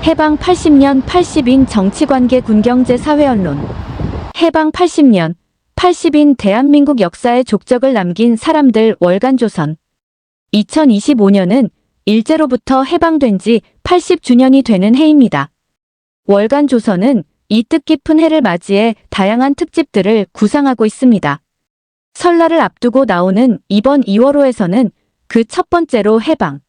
해방 80년 80인 정치관계 군경제 사회언론. 해방 80년 80인 대한민국 역사의 족적을 남긴 사람들 월간조선. 2025년은 일제로부터 해방된 지 80주년이 되는 해입니다. 월간조선은 이 뜻깊은 해를 맞이해 다양한 특집들을 구상하고 있습니다. 설날을 앞두고 나오는 이번 2월호에서는 그 첫 번째로 해방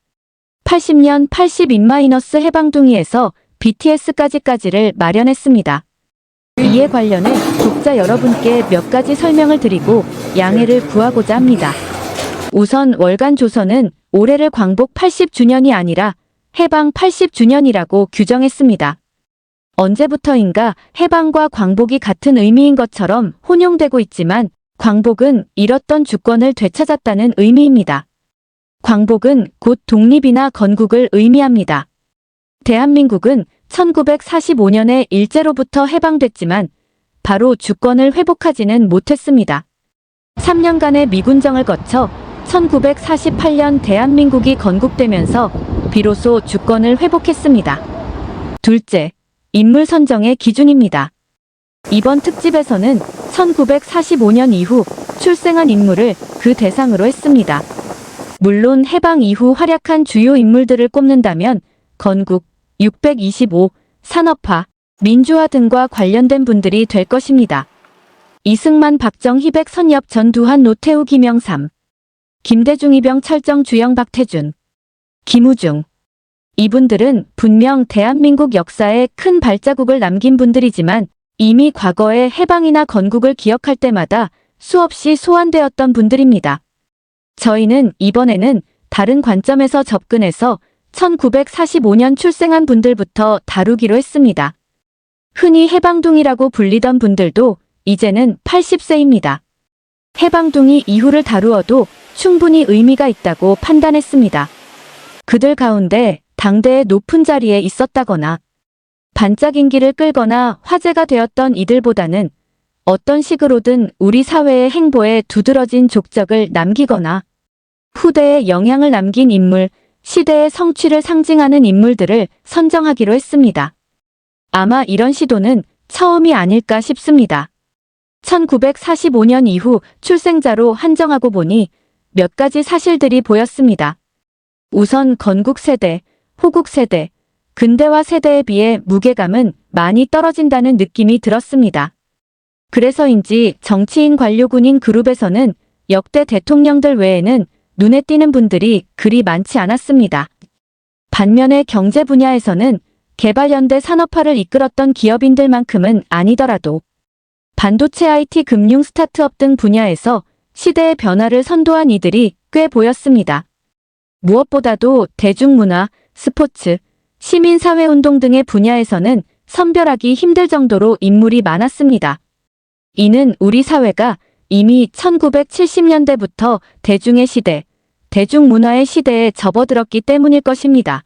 80년 80인- 해방둥이에서 BTS까지를 마련했습니다. 이에 관련해 독자 여러분께 몇 가지 설명을 드리고 양해를 구하고자 합니다. 우선 월간조선은 올해를 광복 80주년이 아니라 해방 80주년이라고 규정했습니다. 언제부터인가 해방과 광복이 같은 의미인 것처럼 혼용되고 있지만 광복은 잃었던 주권을 되찾았다는 의미입니다. 광복은 곧 독립이나 건국을 의미합니다. 대한민국은 1945년에 일제로부터 해방됐지만 바로 주권을 회복하지는 못했습니다. 3년간의 미군정을 거쳐 1948년 대한민국이 건국되면서 비로소 주권을 회복했습니다. 둘째, 인물 선정의 기준입니다. 이번 특집에서는 1945년 이후 출생한 인물을 그 대상으로 했습니다. 물론 해방 이후 활약한 주요 인물들을 꼽는다면 건국, 625, 산업화, 민주화 등과 관련된 분들이 될 것입니다. 이승만, 박정, 희백, 선엽, 전두환, 노태우, 김영삼, 김대중, 이병, 철정, 주영, 박태준, 김우중. 이분들은 분명 대한민국 역사에 큰 발자국을 남긴 분들이지만 이미 과거의 해방이나 건국을 기억할 때마다 수없이 소환되었던 분들입니다. 저희는 이번에는 다른 관점에서 접근해서 1945년 출생한 분들부터 다루기로 했습니다. 흔히 해방둥이라고 불리던 분들도 이제는 80세입니다. 해방둥이 이후를 다루어도 충분히 의미가 있다고 판단했습니다. 그들 가운데 당대의 높은 자리에 있었다거나 반짝인기를 끌거나 화제가 되었던 이들보다는 어떤 식으로든 우리 사회의 행보에 두드러진 족적을 남기거나 후대에 영향을 남긴 인물, 시대의 성취를 상징하는 인물들을 선정하기로 했습니다. 아마 이런 시도는 처음이 아닐까 싶습니다. 1945년 이후 출생자로 한정하고 보니 몇 가지 사실들이 보였습니다. 우선 건국 세대, 호국 세대, 근대화 세대에 비해 무게감은 많이 떨어진다는 느낌이 들었습니다. 그래서인지 정치인 관료군인 그룹에서는 역대 대통령들 외에는 눈에 띄는 분들이 그리 많지 않았습니다. 반면에 경제 분야에서는 개발현대 산업화를 이끌었던 기업인들만큼은 아니더라도 반도체, IT, 금융, 스타트업 등 분야에서 시대의 변화를 선도한 이들이 꽤 보였습니다. 무엇보다도 대중문화, 스포츠, 시민사회운동 등의 분야에서는 선별하기 힘들 정도로 인물이 많았습니다. 이는 우리 사회가 이미 1970년대부터 대중의 시대, 대중문화의 시대에 접어들었기 때문일 것입니다.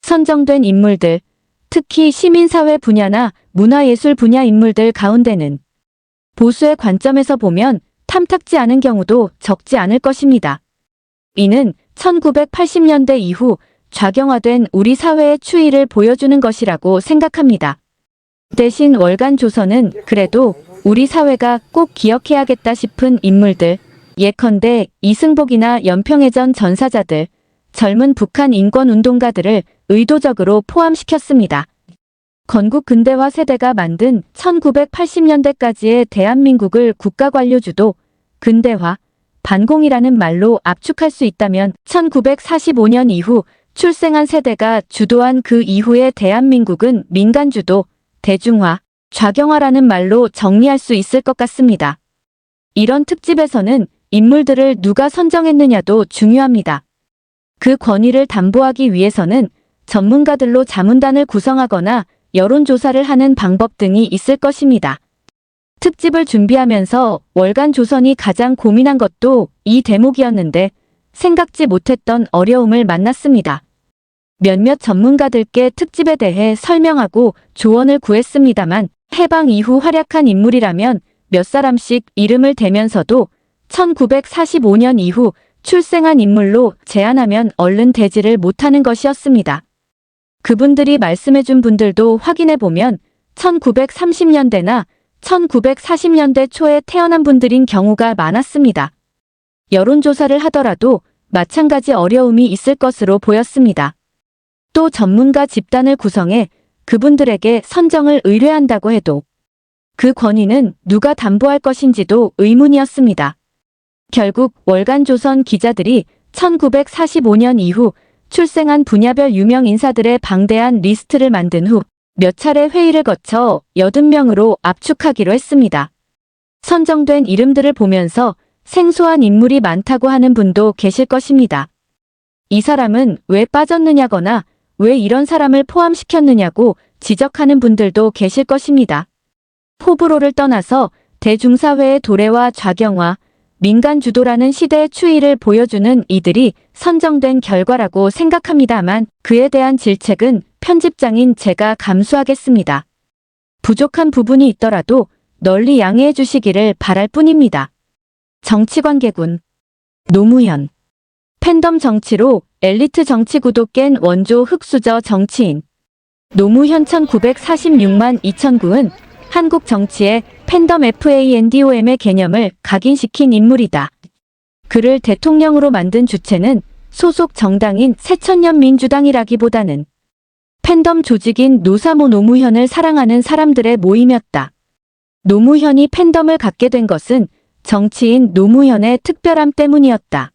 선정된 인물들, 특히 시민사회 분야나 문화예술 분야 인물들 가운데는 보수의 관점에서 보면 탐탁지 않은 경우도 적지 않을 것입니다. 이는 1980년대 이후 좌경화된 우리 사회의 추이를 보여주는 것이라고 생각합니다. 대신 월간조선은 그래도 우리 사회가 꼭 기억해야겠다 싶은 인물들, 예컨대 이승복이나 연평해전 전사자들, 젊은 북한 인권운동가들을 의도적으로 포함시켰습니다. 건국 근대화 세대가 만든 1980년대까지의 대한민국을 국가관료주도, 근대화, 반공이라는 말로 압축할 수 있다면 1945년 이후 출생한 세대가 주도한 그 이후의 대한민국은 민간주도, 대중화, 좌경화라는 말로 정리할 수 있을 것 같습니다. 이런 특집에서는 인물들을 누가 선정했느냐도 중요합니다. 그 권위를 담보하기 위해서는 전문가들로 자문단을 구성하거나 여론조사를 하는 방법 등이 있을 것입니다. 특집을 준비하면서 월간조선이 가장 고민한 것도 이 대목이었는데 생각지 못했던 어려움을 만났습니다. 몇몇 전문가들께 특집에 대해 설명하고 조언을 구했습니다만 해방 이후 활약한 인물이라면 몇 사람씩 이름을 대면서도 1945년 이후 출생한 인물로 제안하면 얼른 되지를 못하는 것이었습니다. 그분들이 말씀해준 분들도 확인해보면 1930년대나 1940년대 초에 태어난 분들인 경우가 많았습니다. 여론조사를 하더라도 마찬가지 어려움이 있을 것으로 보였습니다. 또 전문가 집단을 구성해 그분들에게 선정을 의뢰한다고 해도 그 권위는 누가 담보할 것인지도 의문이었습니다. 결국 월간조선 기자들이 1945년 이후 출생한 분야별 유명 인사들의 방대한 리스트를 만든 후 몇 차례 회의를 거쳐 80명으로 압축하기로 했습니다. 선정된 이름들을 보면서 생소한 인물이 많다고 하는 분도 계실 것입니다. 이 사람은 왜 빠졌느냐거나 왜 이런 사람을 포함시켰느냐고 지적하는 분들도 계실 것입니다. 호불호를 떠나서 대중사회의 도래와 좌경화, 민간주도라는 시대의 추이를 보여주는 이들이 선정된 결과라고 생각합니다만 그에 대한 질책은 편집장인 제가 감수하겠습니다. 부족한 부분이 있더라도 널리 양해해 주시기를 바랄 뿐입니다. 정치관계군. 노무현. 팬덤 정치로 엘리트 정치 구도 깬 원조 흑수저 정치인. 노무현 1946만 2009은 한국 정치의 팬덤 FANDOM의 개념을 각인시킨 인물이다. 그를 대통령으로 만든 주체는 소속 정당인 새천년 민주당이라기보다는 팬덤 조직인 노사모 노무현을 사랑하는 사람들의 모임이었다. 노무현이 팬덤을 갖게 된 것은 정치인 노무현의 특별함 때문이었다.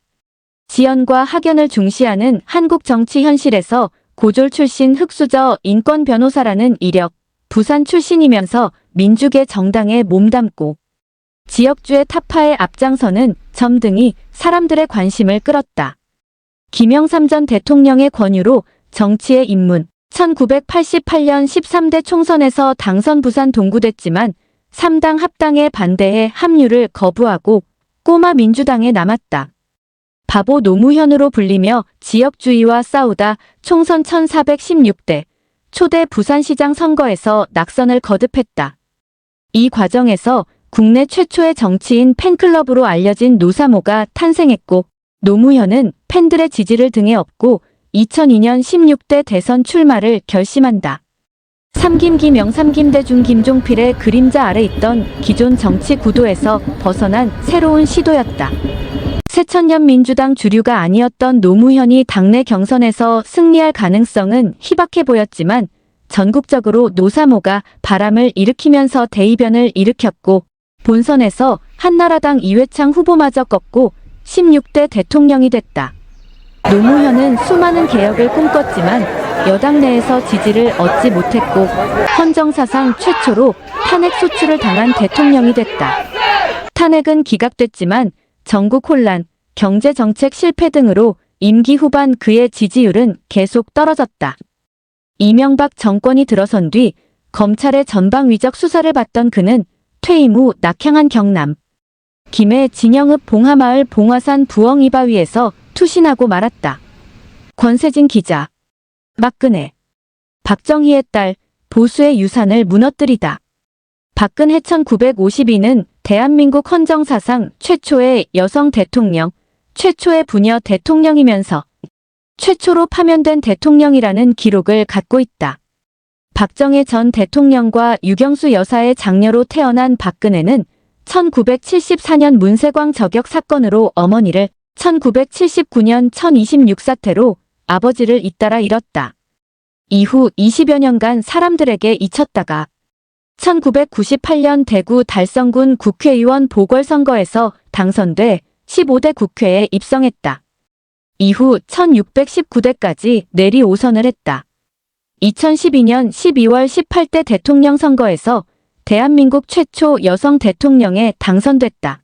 지연과 학연을 중시하는 한국 정치 현실에서 고졸 출신 흑수저 인권 변호사라는 이력, 부산 출신이면서 민주계 정당에 몸담고 지역주의 타파의 앞장서는 점 등이 사람들의 관심을 끌었다. 김영삼 전 대통령의 권유로 정치에 입문, 1988년 13대 총선에서 당선 부산 동구됐지만 3당 합당에 반대해 합류를 거부하고 꼬마 민주당에 남았다. 바보 노무현으로 불리며 지역주의와 싸우다 총선 1416대 초대 부산시장 선거에서 낙선을 거듭했다. 이 과정에서 국내 최초의 정치인 팬클럽으로 알려진 노사모가 탄생했고 노무현은 팬들의 지지를 등에 업고 2002년 16대 대선 출마를 결심한다. 삼김기 명삼김대중 김종필의 그림자 아래 있던 기존 정치 구도에서 벗어난 새로운 시도였다. 새천년 민주당 주류가 아니었던 노무현이 당내 경선에서 승리할 가능성은 희박해 보였지만 전국적으로 노사모가 바람을 일으키면서 대이변을 일으켰고 본선에서 한나라당 이회창 후보마저 꺾고 16대 대통령이 됐다. 노무현은 수많은 개혁을 꿈꿨지만 여당 내에서 지지를 얻지 못했고 헌정사상 최초로 탄핵 소추를 당한 대통령이 됐다. 탄핵은 기각됐지만 전국 혼란, 경제정책 실패 등으로 임기 후반 그의 지지율은 계속 떨어졌다. 이명박 정권이 들어선 뒤 검찰의 전방위적 수사를 받던 그는 퇴임 후 낙향한 경남 김해 진영읍 봉하마을 봉화산 부엉 이바위에서 투신하고 말았다. 권세진 기자. 박근혜. 박정희의 딸 보수의 유산을 무너뜨리다. 박근혜 1952는 대한민국 헌정사상 최초의 여성 대통령, 최초의 부녀 대통령이면서 최초로 파면된 대통령이라는 기록을 갖고 있다. 박정희 전 대통령과 유경수 여사의 장녀로 태어난 박근혜는 1974년 문세광 저격 사건으로 어머니를 1979년 1026 사태로 아버지를 잇따라 잃었다. 이후 20여 년간 사람들에게 잊혔다가 1998년 대구 달성군 국회의원 보궐선거에서 당선돼 15대 국회에 입성했다. 이후 1619대까지 내리 5선을 했다. 2012년 12월 18대 대통령 선거에서 대한민국 최초 여성 대통령에 당선됐다.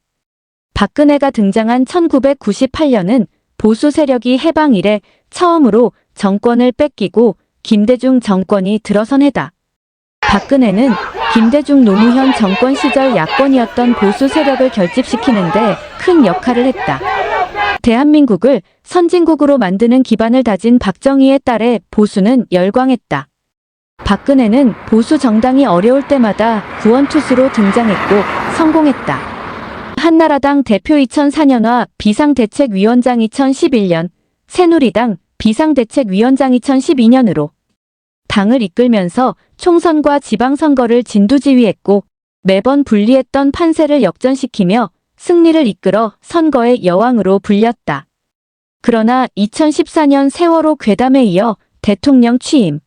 박근혜가 등장한 1998년은 보수 세력이 해방 이래 처음으로 정권을 뺏기고 김대중 정권이 들어선 해다. 박근혜는 김대중 노무현 정권 시절 야권이었던 보수 세력을 결집시키는데 큰 역할을 했다. 대한민국을 선진국으로 만드는 기반을 다진 박정희의 딸의 보수는 열광했다. 박근혜는 보수 정당이 어려울 때마다 구원투수로 등장했고 성공했다. 한나라당 대표 2004년화 비상대책위원장 2011년, 새누리당 비상대책위원장 2012년으로 당을 이끌면서 총선과 지방선거를 진두지휘했고 매번 불리했던 판세를 역전시키며 승리를 이끌어 선거의 여왕으로 불렸다. 그러나 2014년 세월호 괴담에 이어 대통령 취임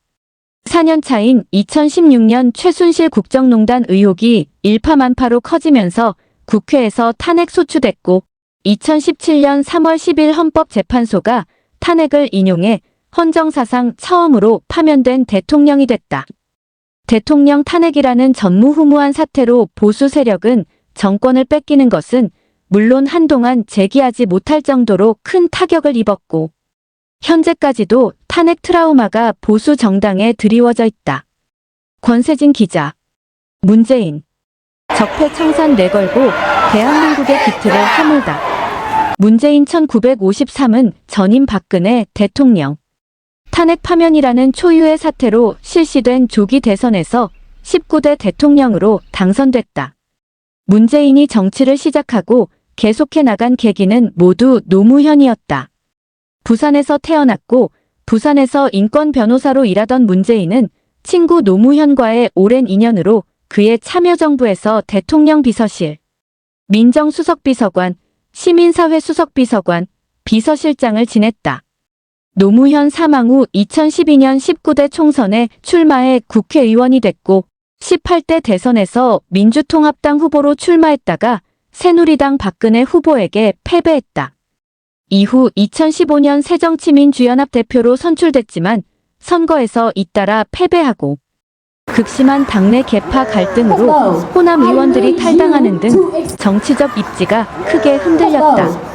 4년 차인 2016년 최순실 국정농단 의혹이 일파만파로 커지면서 국회에서 탄핵 소추됐고 2017년 3월 10일 헌법재판소가 탄핵을 인용해 헌정사상 처음으로 파면된 대통령이 됐다. 대통령 탄핵이라는 전무후무한 사태로 보수 세력은 정권을 뺏기는 것은 물론 한동안 제기하지 못할 정도로 큰 타격을 입었고 현재까지도 탄핵 트라우마가 보수 정당에 드리워져 있다. 권세진 기자. 문재인. 적폐청산 내걸고 대한민국의 기틀을 허물다. 문재인 1953은 전임 박근혜 대통령. 탄핵 파면이라는 초유의 사태로 실시된 조기 대선에서 19대 대통령으로 당선됐다. 문재인이 정치를 시작하고 계속해 나간 계기는 모두 노무현이었다. 부산에서 태어났고 부산에서 인권 변호사로 일하던 문재인은 친구 노무현과의 오랜 인연으로 그의 참여정부에서 대통령 비서실, 민정수석비서관, 시민사회 수석비서관, 비서실장을 지냈다. 노무현 사망 후 2012년 19대 총선에 출마해 국회의원이 됐고 18대 대선에서 민주통합당 후보로 출마했다가 새누리당 박근혜 후보에게 패배했다. 이후 2015년 새정치민주연합 대표로 선출됐지만 선거에서 잇따라 패배하고 극심한 당내 계파 갈등으로 호남 의원들이 탈당하는 등 정치적 입지가 크게 흔들렸다.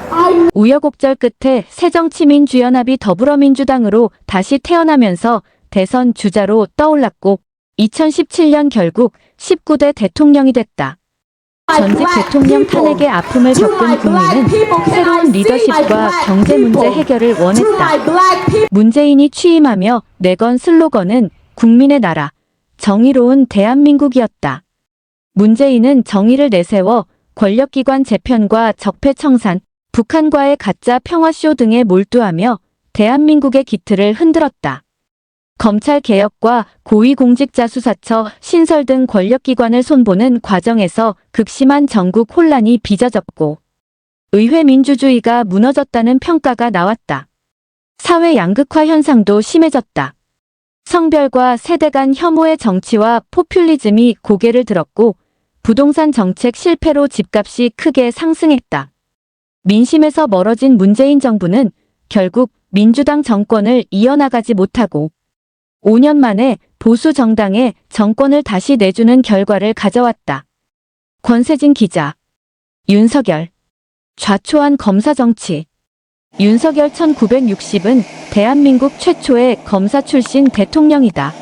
우여곡절 끝에 새정치민주연합이 더불어민주당으로 다시 태어나면서 대선 주자로 떠올랐고 2017년 결국 19대 대통령이 됐다. 전직 대통령 탄핵의 아픔을 겪은 국민은 새로운 리더십과 경제 문제 해결을 원했다. 문재인이 취임하며 내건 슬로건은 국민의 나라, 정의로운 대한민국이었다. 문재인은 정의를 내세워 권력기관 재편과 적폐청산, 북한과의 가짜 평화쇼 등에 몰두하며 대한민국의 기틀을 흔들었다. 검찰개혁과 고위공직자수사처 신설 등 권력기관을 손보는 과정에서 극심한 전국 혼란이 빚어졌고 의회 민주주의가 무너졌다는 평가가 나왔다. 사회 양극화 현상도 심해졌다. 성별과 세대 간 혐오의 정치와 포퓰리즘이 고개를 들었고 부동산 정책 실패로 집값이 크게 상승했다. 민심에서 멀어진 문재인 정부는 결국 민주당 정권을 이어나가지 못하고 5년 만에 보수 정당에 정권을 다시 내주는 결과를 가져왔다. 권세진 기자. 윤석열. 좌초한 검사 정치. 윤석열 1960은 대한민국 최초의 검사 출신 대통령이다.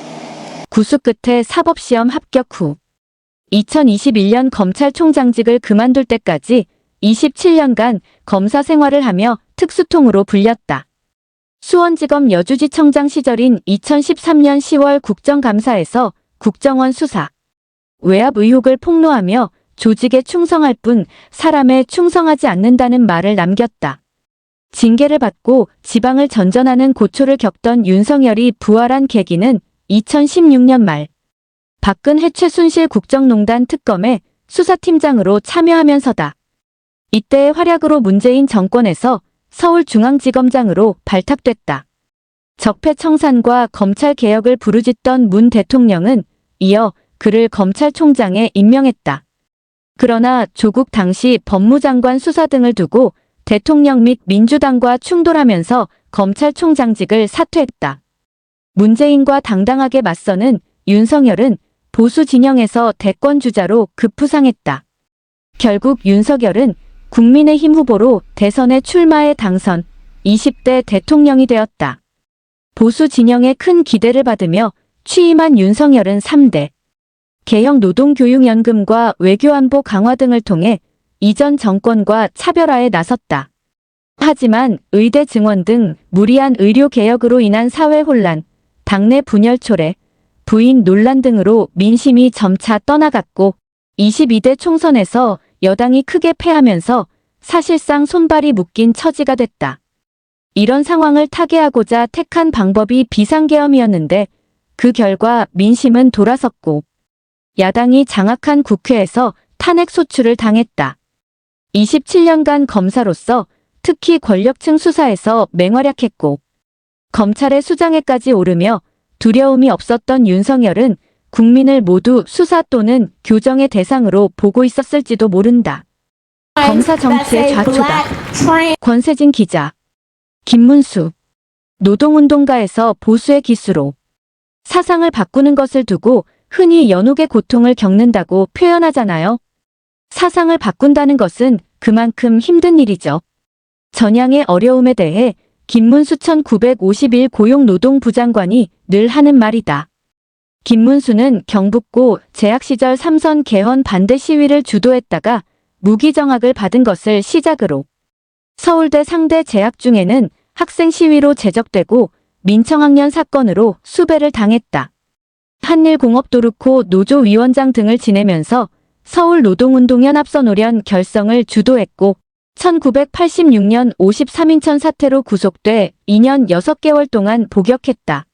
구수 끝에 사법시험 합격 후 2021년 검찰총장직을 그만둘 때까지 27년간 검사 생활을 하며 특수통으로 불렸다. 수원지검 여주지청장 시절인 2013년 10월 국정감사에서 국정원 수사, 외압 의혹을 폭로하며 조직에 충성할 뿐 사람에 충성하지 않는다는 말을 남겼다. 징계를 받고 지방을 전전하는 고초를 겪던 윤석열이 부활한 계기는 2016년 말 박근혜 최순실 국정농단 특검에 수사팀장으로 참여하면서다. 이때의 활약으로 문재인 정권에서 서울중앙지검장으로 발탁됐다. 적폐청산과 검찰개혁을 부르짖던 문 대통령은 이어 그를 검찰총장에 임명했다. 그러나 조국 당시 법무장관 수사 등을 두고 대통령 및 민주당과 충돌하면서 검찰총장직을 사퇴했다. 문재인과 당당하게 맞서는 윤석열은 보수 진영에서 대권주자로 급부상했다. 결국 윤석열은 국민의힘 후보로 대선에 출마해 당선, 20대 대통령이 되었다. 보수 진영의 큰 기대를 받으며 취임한 윤석열은 3대 개혁 노동교육연금과 외교안보 강화 등을 통해 이전 정권과 차별화에 나섰다. 하지만 의대 증원 등 무리한 의료개혁으로 인한 사회 혼란, 당내 분열 초래, 부인 논란 등으로 민심이 점차 떠나갔고 22대 총선에서 여당이 크게 패하면서 사실상 손발이 묶인 처지가 됐다. 이런 상황을 타개하고자 택한 방법이 비상계엄이었는데 그 결과 민심은 돌아섰고 야당이 장악한 국회에서 탄핵 소추를 당했다. 27년간 검사로서 특히 권력층 수사에서 맹활약했고 검찰의 수장에까지 오르며 두려움이 없었던 윤석열은 국민을 모두 수사 또는 교정의 대상으로 보고 있었을지도 모른다. 검사 정치의 좌초다. 권세진 기자. 김문수. 노동운동가에서 보수의 기수로 사상을 바꾸는 것을 두고 흔히 연옥의 고통을 겪는다고 표현하잖아요. 사상을 바꾼다는 것은 그만큼 힘든 일이죠. 전향의 어려움에 대해 김문수 1951 고용노동부 장관이 늘 하는 말이다. 김문수는 경북고 재학 시절 삼선 개헌 반대 시위를 주도했다가 무기정학을 받은 것을 시작으로 서울대 상대 재학 중에는 학생 시위로 제적되고 민청학년 사건으로 수배를 당했다. 한일공업도르코 노조위원장 등을 지내면서 서울노동운동연합선노련 결성을 주도했고 1986년 53인천 사태로 구속돼 2년 6개월 동안 복역했다.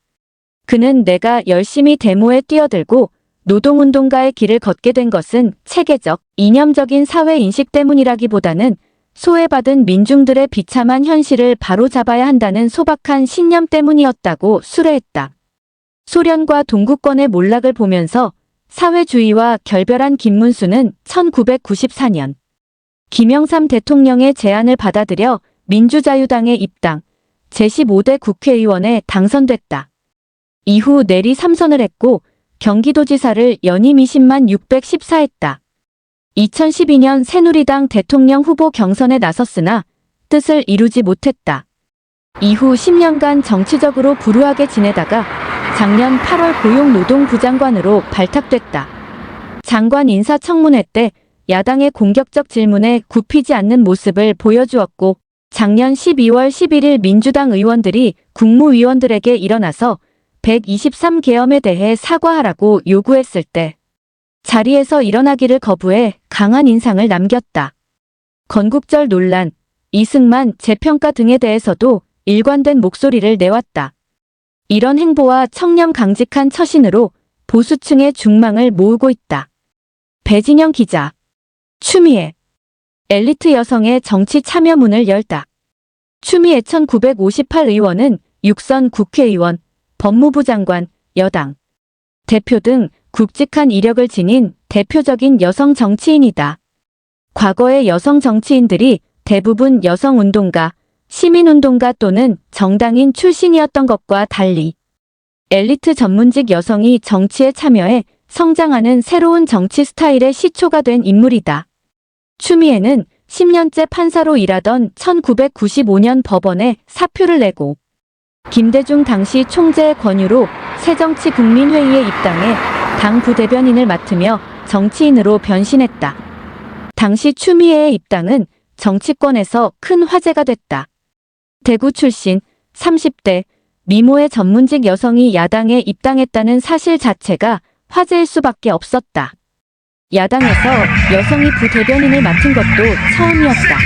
그는 내가 열심히 데모에 뛰어들고 노동운동가의 길을 걷게 된 것은 체계적, 이념적인 사회인식 때문이라기보다는 소외받은 민중들의 비참한 현실을 바로잡아야 한다는 소박한 신념 때문이었다고 수레했다. 소련과 동구권의 몰락을 보면서 사회주의와 결별한 김문수는 1994년 김영삼 대통령의 제안을 받아들여 민주자유당에 입당, 제15대 국회의원에 당선됐다. 이후 내리 3선을 했고 경기도지사를 연임 20만 614했다. 2012년 새누리당 대통령 후보 경선에 나섰으나 뜻을 이루지 못했다. 이후 10년간 정치적으로 불우하게 지내다가 작년 8월 고용노동부 장관으로 발탁됐다. 장관 인사청문회 때 야당의 공격적 질문에 굽히지 않는 모습을 보여주었고 작년 12월 11일 민주당 의원들이 국무위원들에게 일어나서 123계엄에 대해 사과하라고 요구했을 때 자리에서 일어나기를 거부해 강한 인상을 남겼다. 건국절 논란, 이승만 재평가 등에 대해서도 일관된 목소리를 내왔다. 이런 행보와 청렴 강직한 처신으로 보수층의 중망을 모으고 있다. 배진영 기자. 추미애. 엘리트 여성의 정치 참여 문을 열다. 추미애 1958 의원은 6선 국회의원, 법무부 장관, 여당 대표 등 굵직한 이력을 지닌 대표적인 여성 정치인이다. 과거의 여성 정치인들이 대부분 여성운동가, 시민운동가 또는 정당인 출신이었던 것과 달리 엘리트 전문직 여성이 정치에 참여해 성장하는 새로운 정치 스타일의 시초가 된 인물이다. 추미애는 10년째 판사로 일하던 1995년 법원에 사표를 내고 김대중 당시 총재의 권유로 새정치국민회의에 입당해 당 부대변인을 맡으며 정치인으로 변신했다. 당시 추미애의 입당은 정치권에서 큰 화제가 됐다. 대구 출신 30대 미모의 전문직 여성이 야당에 입당했다는 사실 자체가 화제일 수밖에 없었다. 야당에서 여성이 부대변인을 맡은 것도 처음이었다.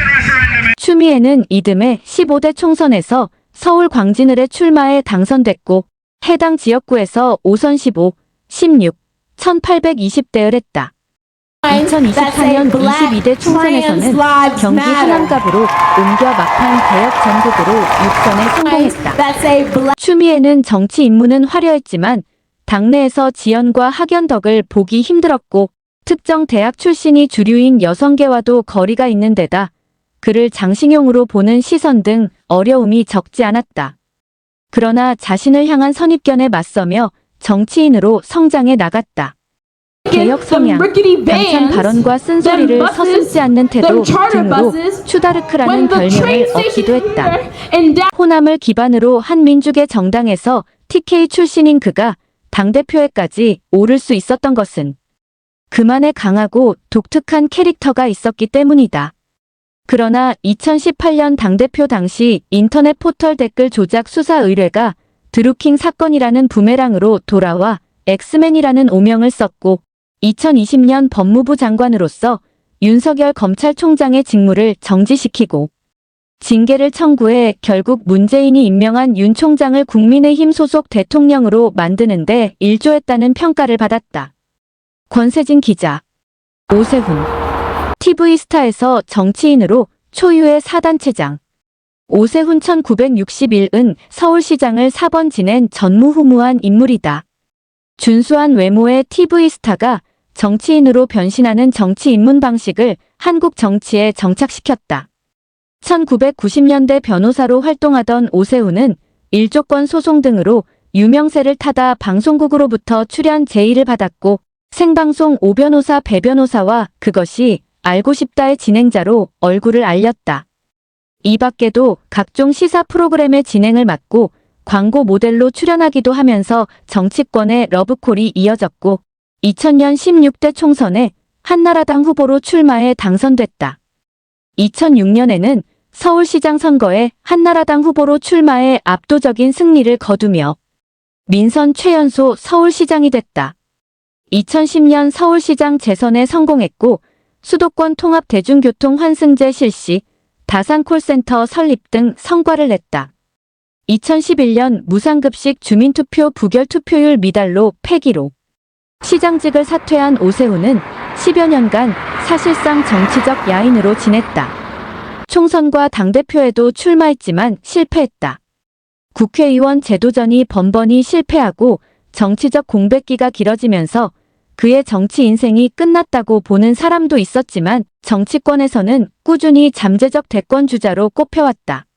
추미애는 이듬해 15대 총선에서 서울 광진을에 출마해 당선됐고 해당 지역구에서 5선 15, 16, 1820대를 했다. 2024년 22대 총선에서는 경기 하남갑으로 옮겨 막판 개혁 전국으로 6선에 성공했다. 추미애는 정치 임무는 화려했지만 당내에서 지연과 학연덕을 보기 힘들었고 특정 대학 출신이 주류인 여성계와도 거리가 있는 데다 그를 장신용으로 보는 시선 등 어려움이 적지 않았다. 그러나 자신을 향한 선입견에 맞서며 정치인으로 성장해 나갔다. 개혁 성향, 당찬 발언과 쓴소리를 서슴지 않는 태도 등으로 추다르크라는 별명을 얻기도 했다. 호남을 기반으로 한 민주계 정당에서 TK 출신인 그가 당대표에까지 오를 수 있었던 것은 그만의 강하고 독특한 캐릭터가 있었기 때문이다. 그러나 2018년 당대표 당시 인터넷 포털 댓글 조작 수사 의뢰가 드루킹 사건이라는 부메랑으로 돌아와 엑스맨이라는 오명을 썼고 2020년 법무부 장관으로서 윤석열 검찰총장의 직무를 정지시키고 징계를 청구해 결국 문재인이 임명한 윤 총장을 국민의힘 소속 대통령으로 만드는데 일조했다는 평가를 받았다. 권세진 기자. 오세훈. TV스타에서 정치인으로 초유의 사단체장. 오세훈 1961은 서울시장을 4번 지낸 전무후무한 인물이다. 준수한 외모의 TV스타가 정치인으로 변신하는 정치 입문 방식을 한국 정치에 정착시켰다. 1990년대 변호사로 활동하던 오세훈은 일조권 소송 등으로 유명세를 타다 방송국으로부터 출연 제의를 받았고 생방송 오변호사 배변호사와 그것이 알고 싶다의 진행자로 얼굴을 알렸다. 이 밖에도 각종 시사 프로그램의 진행을 맡고 광고 모델로 출연하기도 하면서 정치권의 러브콜이 이어졌고 2000년 16대 총선에 한나라당 후보로 출마해 당선됐다. 2006년에는 서울시장 선거에 한나라당 후보로 출마해 압도적인 승리를 거두며 민선 최연소 서울시장이 됐다. 2010년 서울시장 재선에 성공했고 수도권 통합 대중교통 환승제 실시, 다산 콜센터 설립 등 성과를 냈다. 2011년 무상급식 주민투표 부결 투표율 미달로 패기로 시장직을 사퇴한 오세훈은 10여 년간 사실상 정치적 야인으로 지냈다. 총선과 당대표에도 출마했지만 실패했다. 국회의원 제도전이 번번이 실패하고 정치적 공백기가 길어지면서 그의 정치 인생이 끝났다고 보는 사람도 있었지만 정치권에서는 꾸준히 잠재적 대권주자로 꼽혀왔다.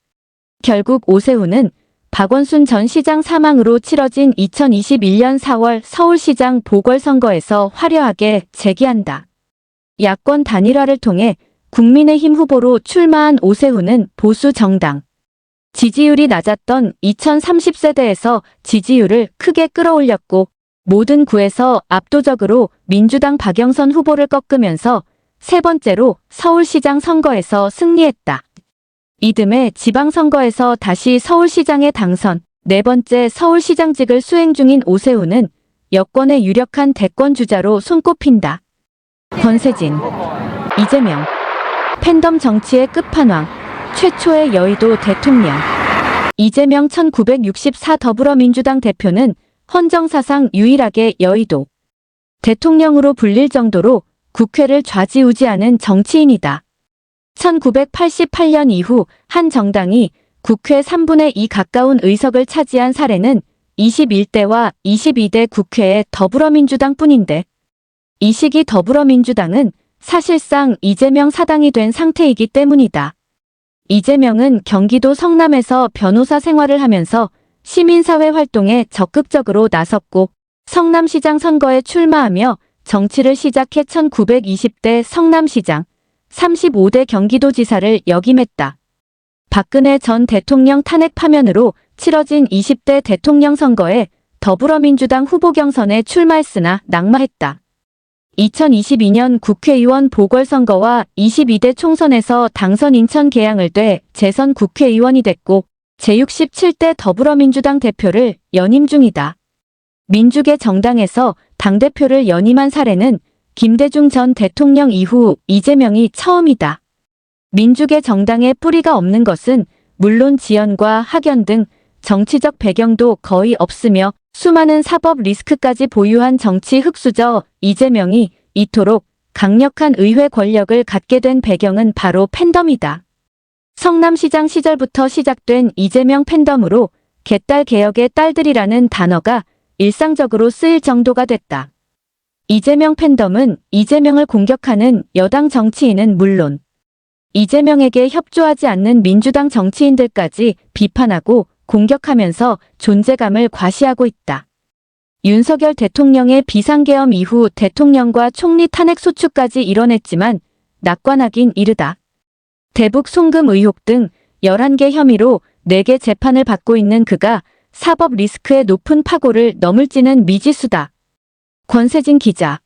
결국 오세훈은 박원순 전 시장 사망으로 치러진 2021년 4월 서울시장 보궐선거에서 화려하게 재기한다. 야권 단일화를 통해 국민의힘 후보로 출마한 오세훈은 보수 정당 지지율이 낮았던 2030세대에서 지지율을 크게 끌어올렸고 모든 구에서 압도적으로 민주당 박영선 후보를 꺾으면서 세 번째로 서울시장 선거에서 승리했다. 이듬해 지방선거에서 다시 서울시장에 당선, 네 번째 서울시장직을 수행 중인 오세훈은 여권의 유력한 대권주자로 손꼽힌다. 권세진. 이재명. 팬덤 정치의 끝판왕, 최초의 여의도 대통령. 이재명 1964 더불어민주당 대표는 헌정사상 유일하게 여의도 대통령으로 불릴 정도로 국회를 좌지우지하는 정치인이다. 1988년 이후 한 정당이 국회 3분의 2 가까운 의석을 차지한 사례는 21대와 22대 국회의 더불어민주당뿐인데 이 시기 더불어민주당은 사실상 이재명 사당이 된 상태이기 때문이다. 이재명은 경기도 성남에서 변호사 생활을 하면서 시민사회 활동에 적극적으로 나섰고 성남시장 선거에 출마하며 정치를 시작해 1920대 성남시장, 35대 경기도지사를 역임했다. 박근혜 전 대통령 탄핵 파면으로 치러진 20대 대통령 선거에 더불어민주당 후보 경선에 출마했으나 낙마했다. 2022년 국회의원 보궐선거와 22대 총선에서 당선 인천 계양을 돼 재선 국회의원이 됐고 제67대 더불어민주당 대표를 연임 중이다. 민주계 정당에서 당대표를 연임한 사례는 김대중 전 대통령 이후 이재명이 처음이다. 민주계 정당에 뿌리가 없는 것은 물론 지연과 학연 등 정치적 배경도 거의 없으며 수많은 사법 리스크까지 보유한 정치 흑수저 이재명이 이토록 강력한 의회 권력을 갖게 된 배경은 바로 팬덤이다. 성남시장 시절부터 시작된 이재명 팬덤으로 개딸 개혁의 딸들이라는 단어가 일상적으로 쓰일 정도가 됐다. 이재명 팬덤은 이재명을 공격하는 여당 정치인은 물론 이재명에게 협조하지 않는 민주당 정치인들까지 비판하고 공격하면서 존재감을 과시하고 있다. 윤석열 대통령의 비상계엄 이후 대통령과 총리 탄핵 소추까지 이뤄냈지만 낙관하긴 이르다. 대북 송금 의혹 등 11개 혐의로 4개 재판을 받고 있는 그가 사법 리스크의 높은 파고를 넘을지는 미지수다. 권세진 기자.